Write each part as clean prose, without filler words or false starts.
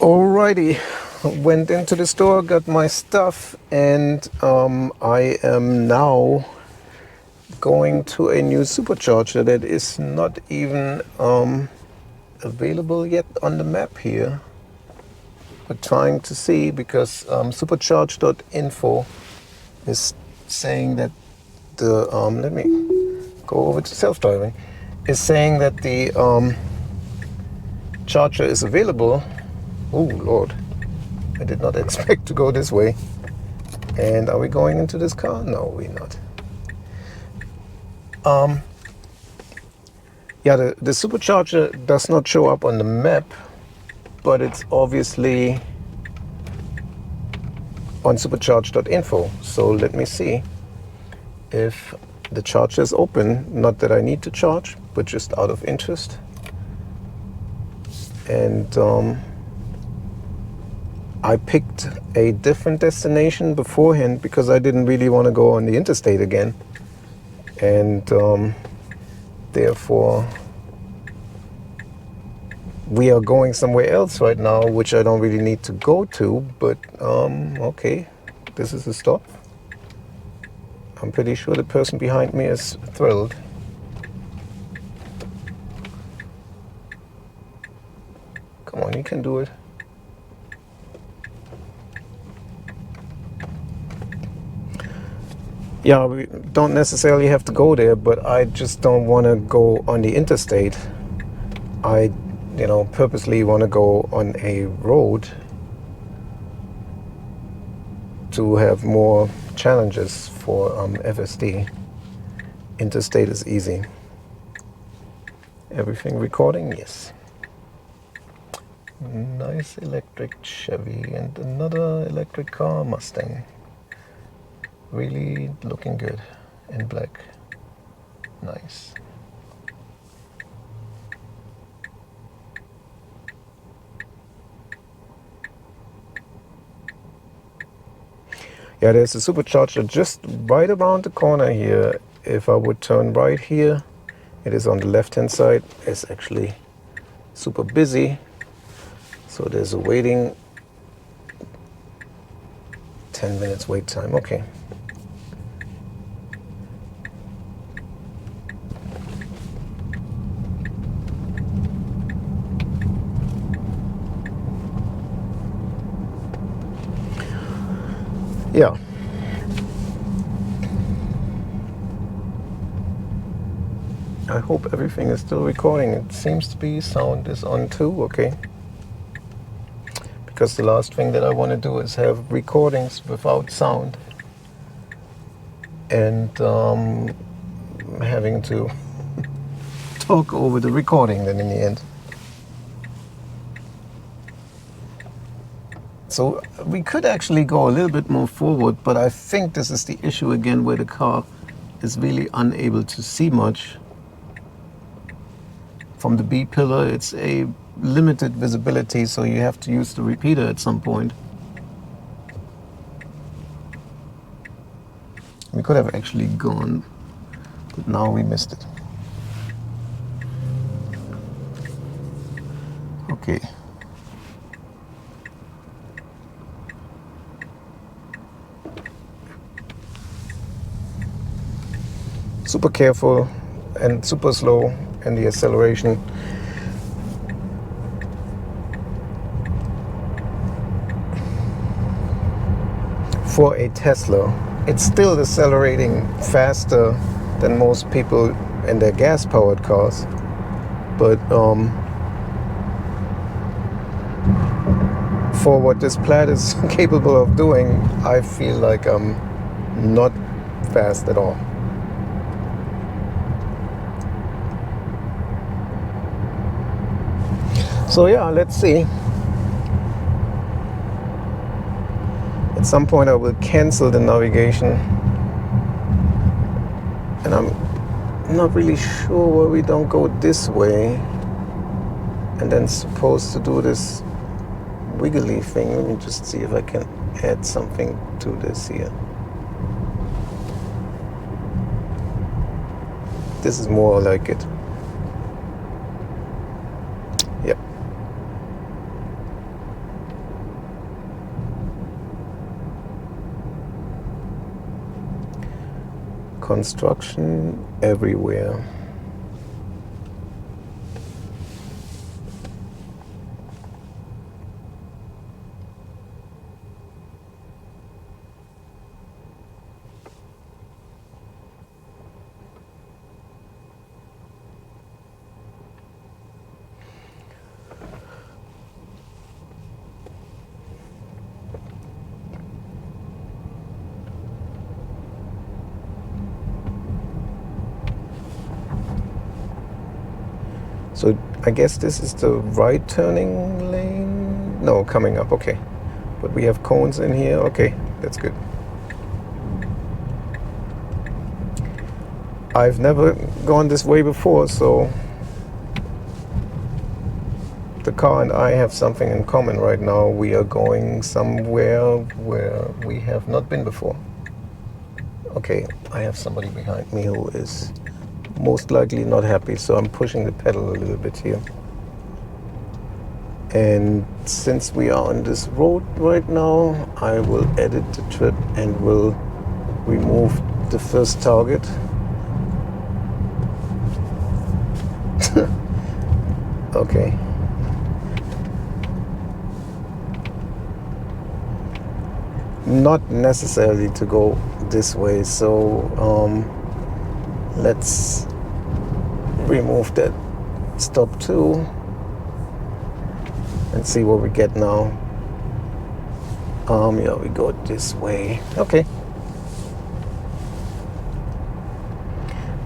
Alrighty, went into the store, got my stuff, and I am now going to a new supercharger that is not even available yet on the map here. But trying to see because supercharge.info is saying that the let me go over to self-driving, is saying that the charger is available. Oh Lord, I did not expect to go this way. And are we going into this car? No, we're not. Yeah, the supercharger does not show up on the map, but it's obviously on supercharge.info. So let me see if the charger is open. Not that I need to charge, but just out of interest. And I picked a different destination beforehand because I didn't really want to go on the interstate again. And therefore, we are going somewhere else right now, which I don't really need to go to, but okay, this is a stop. I'm pretty sure the person behind me is thrilled. Come on, you can do it. Yeah, we don't necessarily have to go there, but I just don't want to go on the interstate. I, purposely want to go on a road to have more challenges for FSD. Interstate is easy. Everything recording? Yes. Nice electric Chevy and another electric car, Mustang. Really looking good in black. Nice. Yeah, there's a supercharger just right around the corner here. If I would turn right here, it is on the left-hand side. It's actually super busy. So there's a waiting 10 minutes wait time. Okay. Yeah. I hope everything is still recording. It seems to be sound is on too, okay. Because the last thing that I want to do is have recordings without sound and having to talk over the recording then in the end. So we could actually go a little bit more forward, but I think this is the issue again where the car is really unable to see much. From the B pillar, it's a limited visibility, so you have to use the repeater at some point. We could have actually gone, but now we missed it. Okay. Super careful and super slow in the acceleration. For a Tesla, it's still accelerating faster than most people in their gas-powered cars, but for what this Plaid is capable of doing, I feel like I'm not fast at all. So yeah, let's see. At some point I will cancel the navigation. And I'm not really sure why we don't go this way. And then supposed to do this wiggly thing. Let me just see if I can add something to this here. This is more like it. Yep. construction everywhere. So I guess this is the right turning lane? No, coming up, okay. But we have cones in here, okay, that's good. I've never gone this way before, so the car and I have something in common right now. We are going somewhere where we have not been before. Okay, I have somebody behind me who is most likely not happy, so I'm pushing the pedal a little bit here. And since we are on this road right now, I will edit the trip and will remove the first target. Okay. Not necessarily to go this way, so let's remove that stop 2 and see what we get now. Yeah, we go this way. Okay,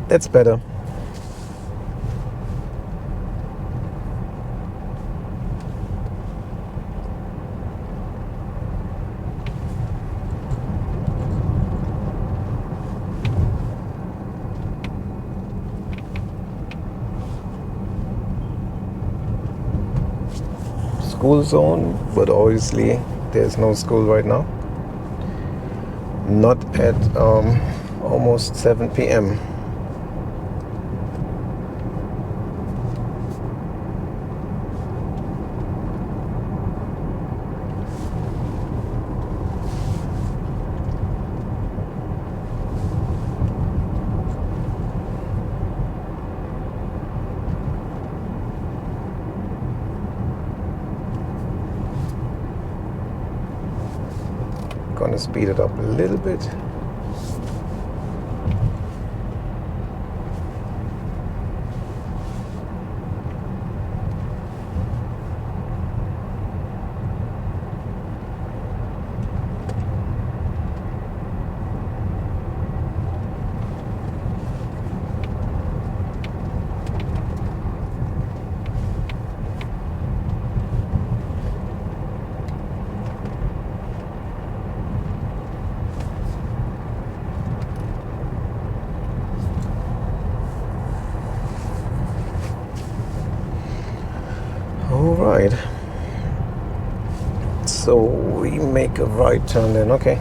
that's better. School zone, but obviously there's no school right now. Not at almost 7 p.m. Gonna speed it up a little bit. All right. So we make a right turn then, okay.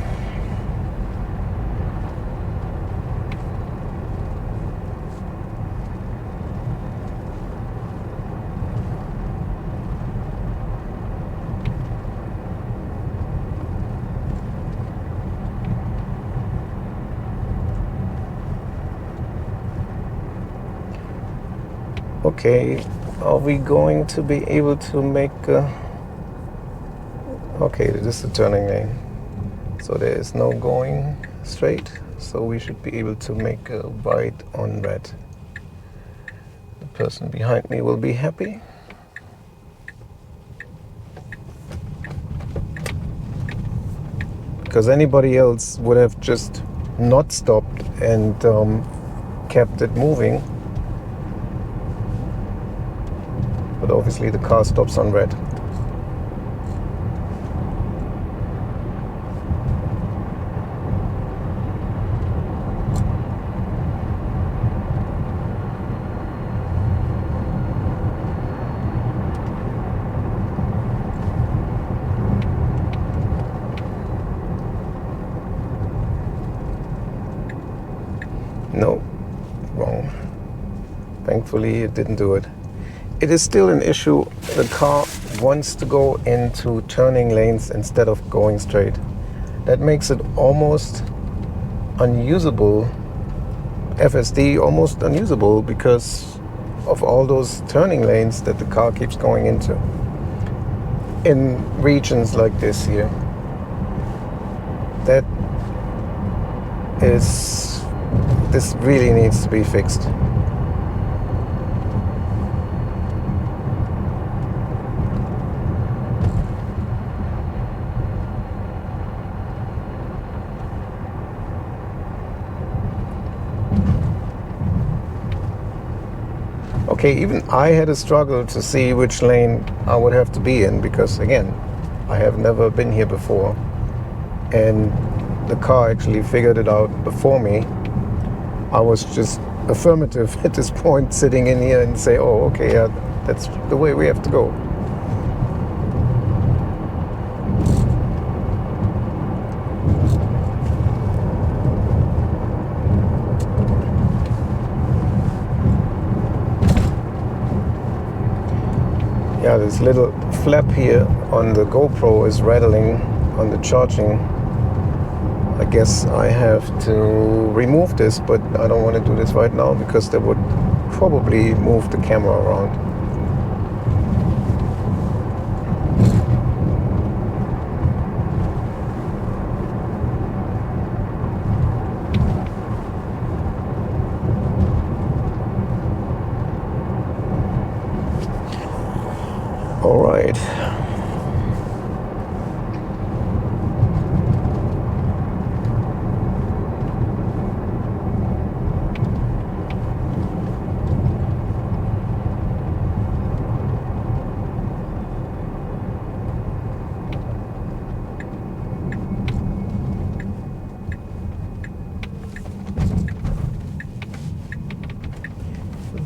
Okay, are we going to be able to make okay, this is the turning lane, so there is no going straight, so we should be able to make a right on red. The person behind me will be happy. Because anybody else would have just not stopped and kept it moving. But obviously the car stops on red. No, wrong. Thankfully it didn't do it. It is still an issue. The car wants to go into turning lanes instead of going straight. That makes it almost unusable FSD almost unusable because of all those turning lanes that the car keeps going into in regions like this here. This really needs to be fixed. Okay, even I had a struggle to see which lane I would have to be in because, again, I have never been here before, and the car actually figured it out before me. I was just affirmative at this point, sitting in here and say, oh, okay, yeah, that's the way we have to go. Yeah, this little flap here on the GoPro is rattling on the charging. I guess I have to remove this, but I don't want to do this right now because that would probably move the camera around. All right.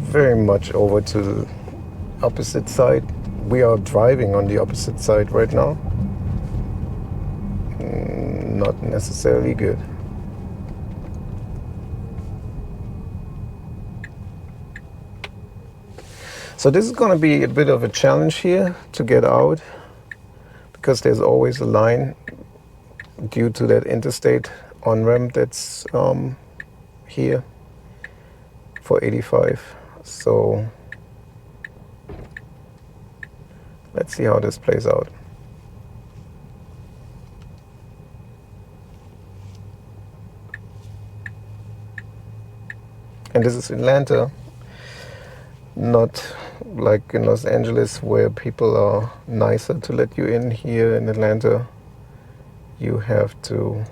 Very much over to the opposite side. We are driving on the opposite side right now. Not necessarily good. So this is going to be a bit of a challenge here to get out because there's always a line due to that interstate on-ramp that's here for 85. So let's see how this plays out. And this is Atlanta, not like in Los Angeles where people are nicer to let you in. Here in Atlanta, you have to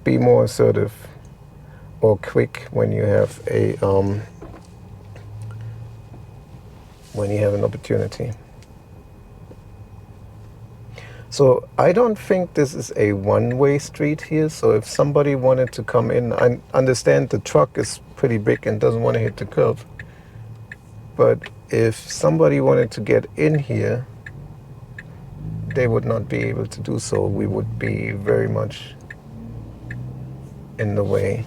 be more assertive or quick when you have a when you have an opportunity. So I don't think this is a one-way street here. So if somebody wanted to come in, I understand the truck is pretty big and doesn't want to hit the curb. But if somebody wanted to get in here, they would not be able to do so. We would be very much in the way.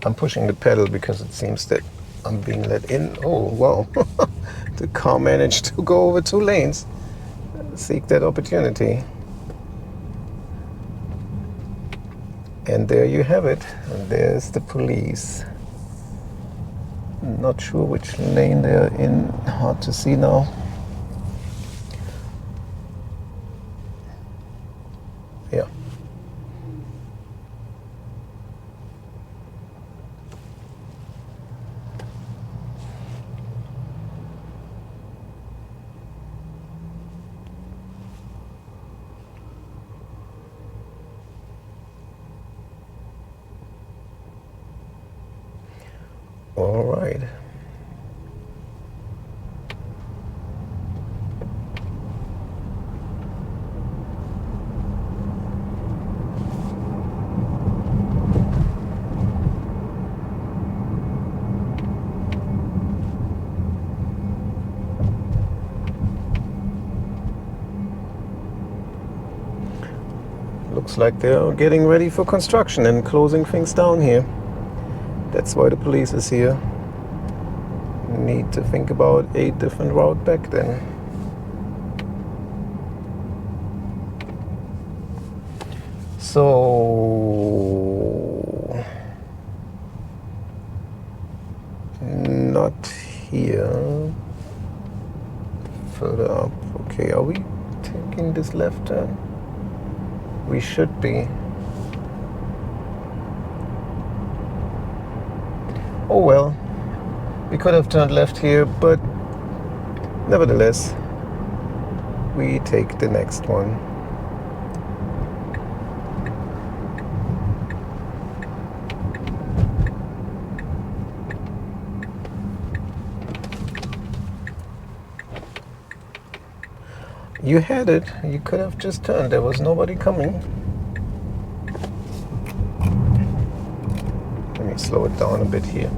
I'm pushing the pedal because it seems that I'm being let in. Oh, wow. The car managed to go over 2 lanes. Seek that opportunity. And there you have it. And there's the police. Not sure which lane they're in. Hard to see now. Yeah. All right. Looks like they're getting ready for construction and closing things down here. That's why the police is here. Need to think about a different route back then. So not here. Further up. Okay, are we taking this left turn? We should be. Oh well, we could have turned left here, but nevertheless, we take the next one. You had it. You could have just turned. There was nobody coming. Let me slow it down a bit here.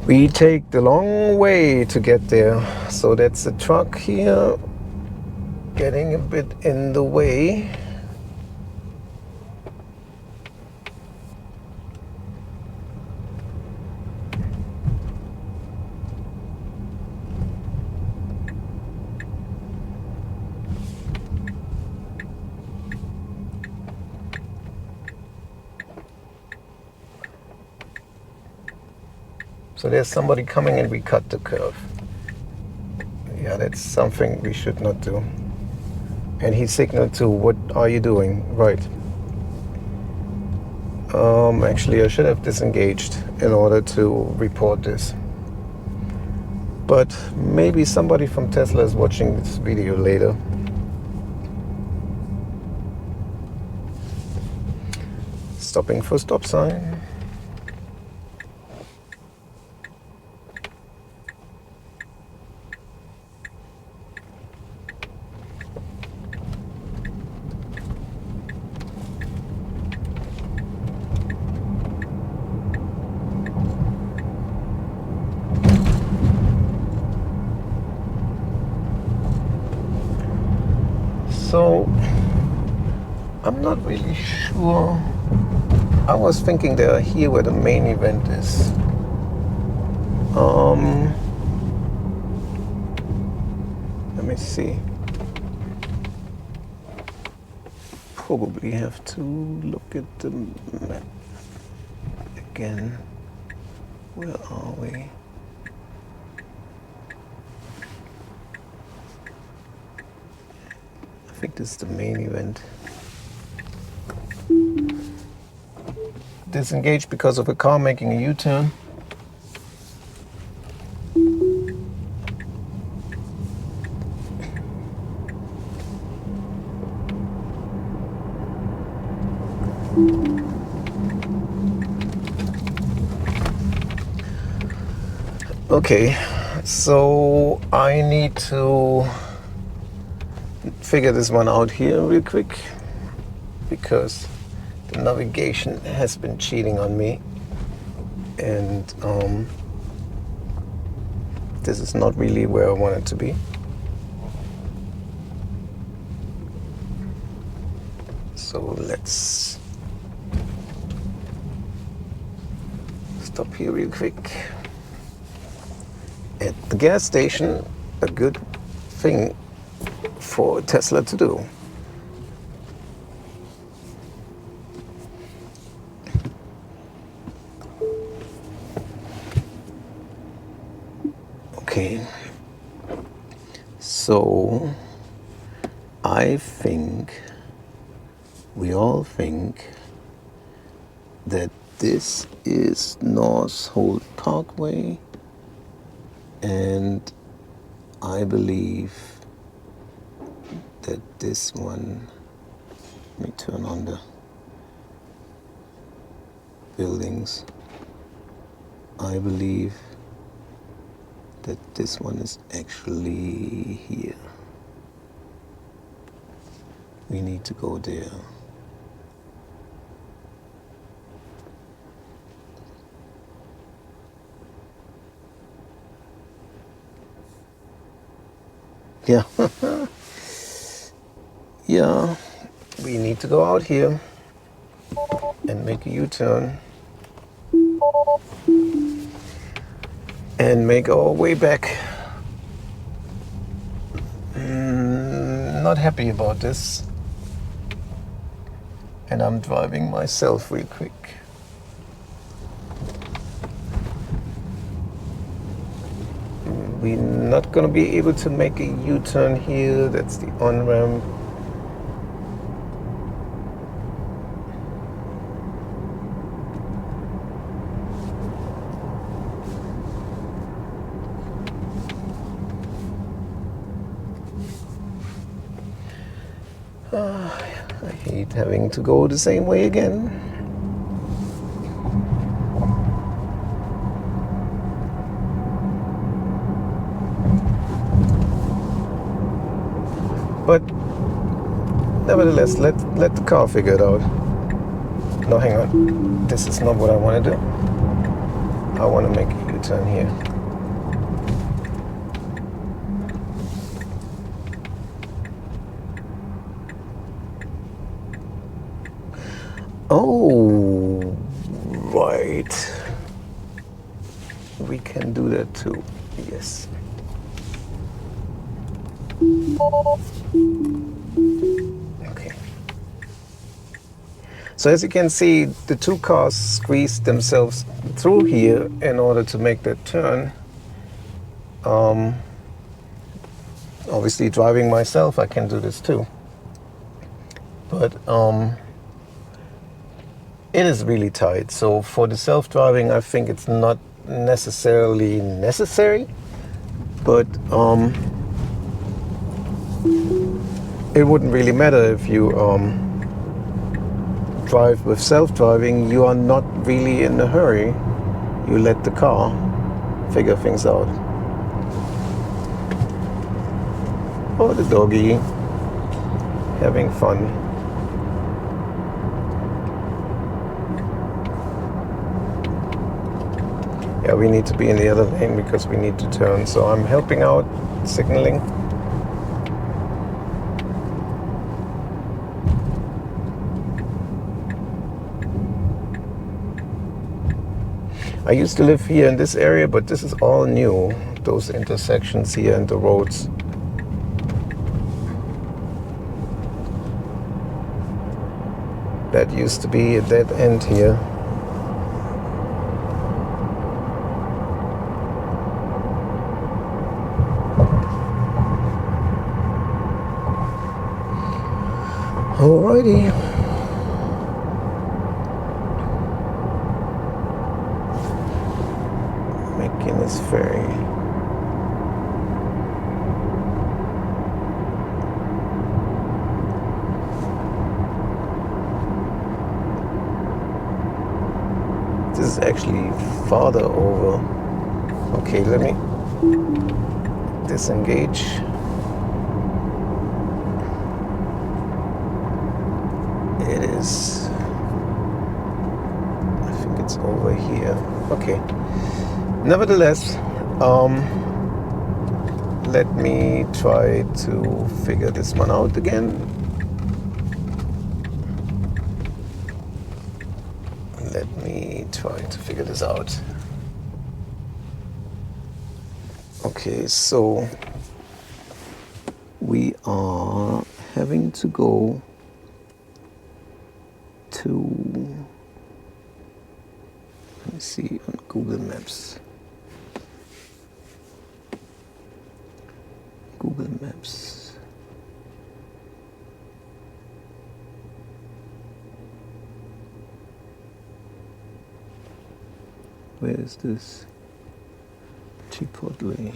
We take the long way to get there. So that's a truck here getting a bit in the way. So there's somebody coming and we cut the curve. Yeah, that's something we should not do. And he signaled to, what are you doing? Right. Actually, I should have disengaged in order to report this. But maybe somebody from Tesla is watching this video later. Stopping for stop sign. So, I'm not really sure. I was thinking they are here where the main event is. Let me see. Probably have to look at the map again. Where are we? I think this is the main event. Disengaged because of a car making a U-turn. Okay, so I need to figure this one out here real quick because the navigation has been cheating on me, and this is not really where I want it to be. So let's stop here real quick. At the gas station, a good thing for Tesla to do. Okay, so I think, we all think that this is North Holt Parkway, and I believe that this one, let me turn on the buildings. I believe that this one is actually here. We need to go there. Yeah. Yeah, we need to go out here and make a U-turn and make our way back. Not happy about this. And I'm driving myself real quick. We're not gonna be able to make a U-turn here. That's the on-ramp. I hate having to go the same way again. But nevertheless, let the car figure it out. No, hang on. This is not what I want to do. I want to make a U-turn here. Oh, right. We can do that too. Yes. Okay. So as you can see, the two cars squeezed themselves through here in order to make that turn. Obviously, driving myself, I can do this too. But it is really tight. So for the self-driving, I think it's not necessarily necessary. But it wouldn't really matter if you drive with self-driving. You are not really in a hurry. You let the car figure things out. Oh, the doggy having fun. Yeah, we need to be in the other lane because we need to turn. So I'm helping out, signaling. I used to live here in this area, but this is all new. Those intersections here and the roads. That used to be a dead end here. Alrighty. McGinnis Ferry. This is actually farther over. Okay, let me disengage. It is, I think it's over here. Okay. Nevertheless, let me try to figure this one out again. Let me try to figure this out. Okay, so we are having to go to, let me see on Google Maps. Google Maps. Where is this? Chipotle.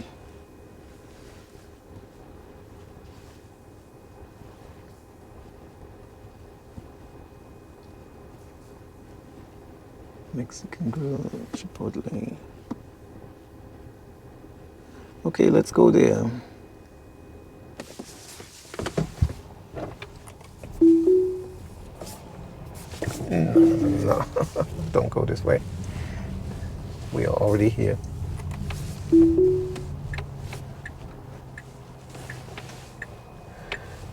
Mexican Grill, Chipotle. Okay, let's go there. No, don't go this way. We are already here.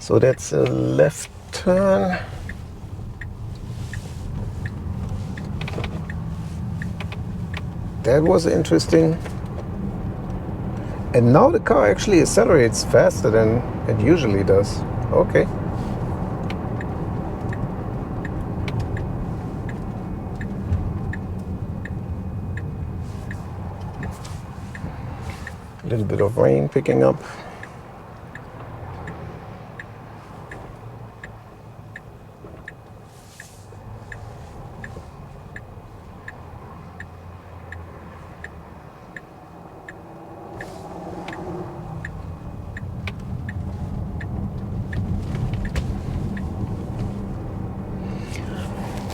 So that's a left turn. That was interesting. And now the car actually accelerates faster than it usually does. Okay. A little bit of rain picking up.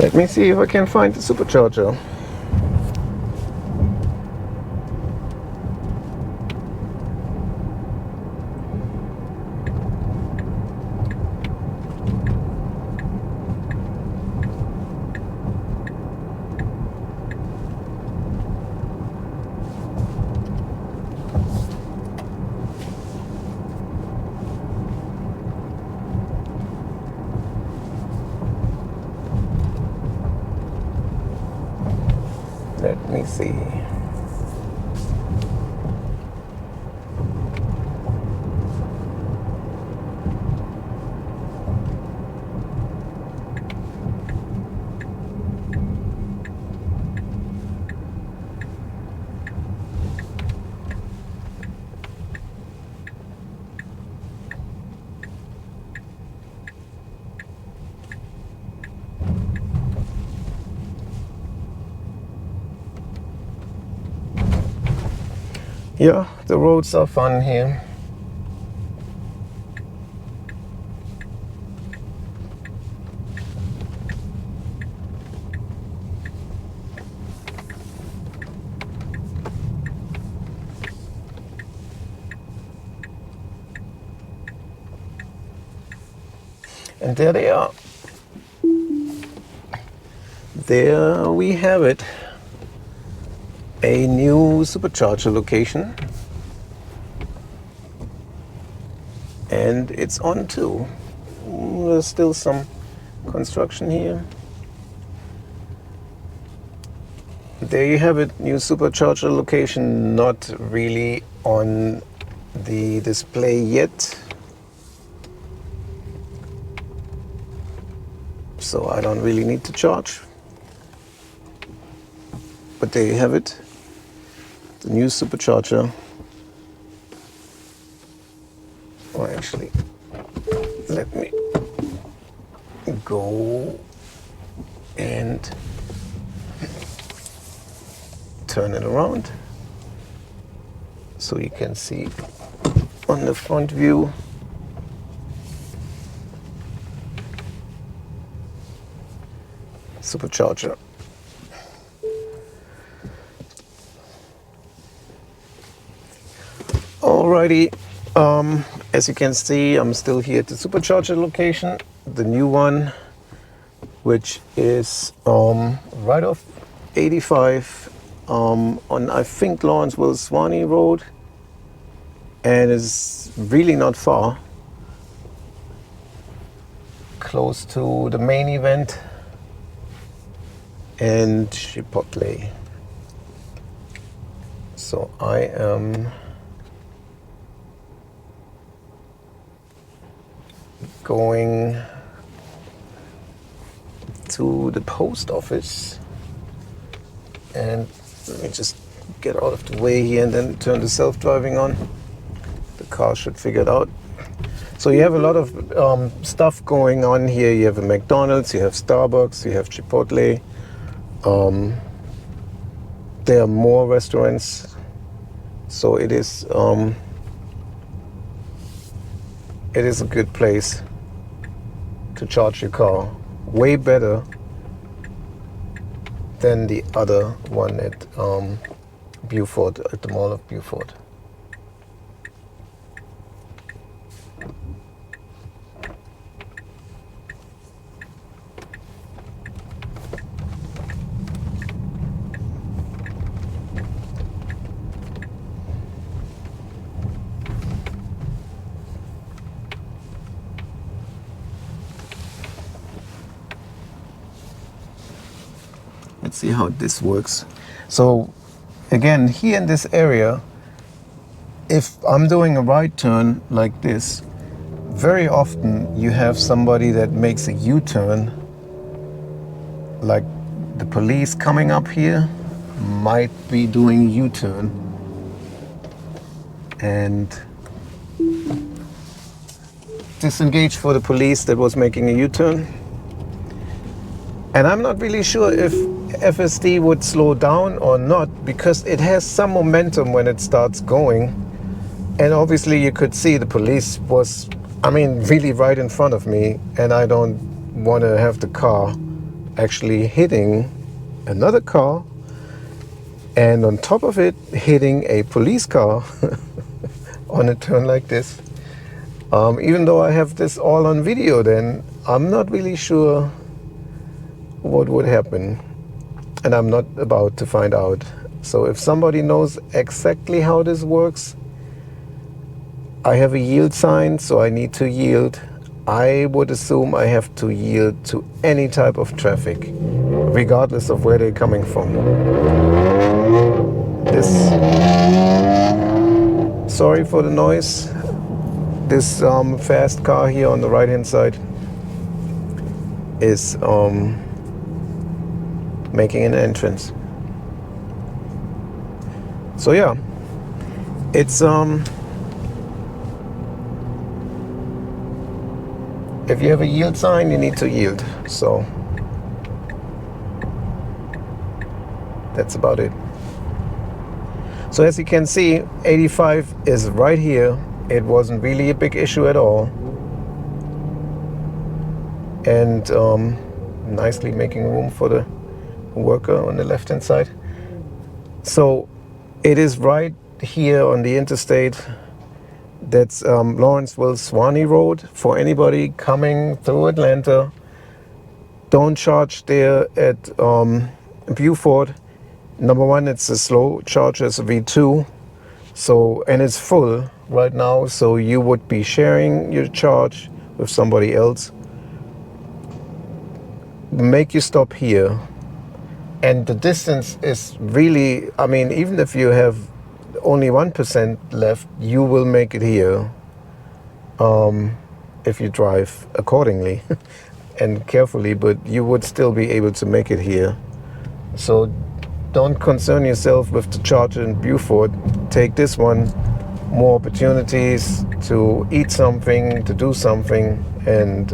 Let me see if I can find the supercharger. Let me see. Yeah, the roads are fun here. And there they are. There we have it. A new supercharger location. And it's on too. There's still some construction here. There you have it, new supercharger location, not really on the display yet. So I don't really need to charge. But there you have it, the new supercharger. Oh, actually, let me go and turn it around so you can see on the front view. Supercharger. Alrighty, as you can see, I'm still here at the supercharger location, the new one, which is right off 85 on, I think, Lawrenceville Swanee Road, and is really not far, close to the main event and Chipotle. So I am going to the post office, and let me just get out of the way here and then turn the self-driving on. The car should figure it out. So you have a lot of stuff going on here. You have a McDonald's, you have Starbucks, you have Chipotle. There are more restaurants, so it is a good place to charge your car. Way better than the other one at Beaufort, at the Mall of Beaufort. let's see how this works. So again, here in this area, if I'm doing a right turn like this, very often you have somebody that makes a U-turn, like the police coming up here might be doing a U-turn, and disengage for the police that was making a U-turn. And I'm not really sure if FSD would slow down or not, because it has some momentum when it starts going. And obviously you could see the police was, I mean, really right in front of me, and I don't want to have the car actually hitting another car, and on top of it hitting a police car on a turn like this. Even though I have this all on video, then I'm not really sure what would happen, and I'm not about to find out. So if somebody knows exactly how this works, I have a yield sign, so I need to yield. I would assume I have to yield to any type of traffic, regardless of where they're coming from. Sorry for the noise. This fast car here on the right hand side is making an entrance. So yeah, it's if you have a yield sign, you need to yield. So that's about it. So as you can see, 85 is right here. It wasn't really a big issue at all, and nicely making room for the worker on the left hand side. So it is right here on the interstate. That's Lawrenceville Swanee Road. For anybody coming through Atlanta, don't charge there at Buford. Number one, it's a slow charge as a V2, so, and it's full right now, so you would be sharing your charge with somebody else. Make you stop here, and the distance is really, I mean, even if you have only 1% left, you will make it here if you drive accordingly and carefully, but you would still be able to make it here. So don't concern yourself with the charger in Buford. Take this one. More opportunities to eat something, to do something, and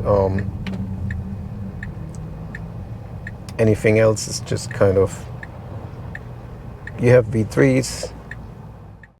anything else is just kind of, you have V3s,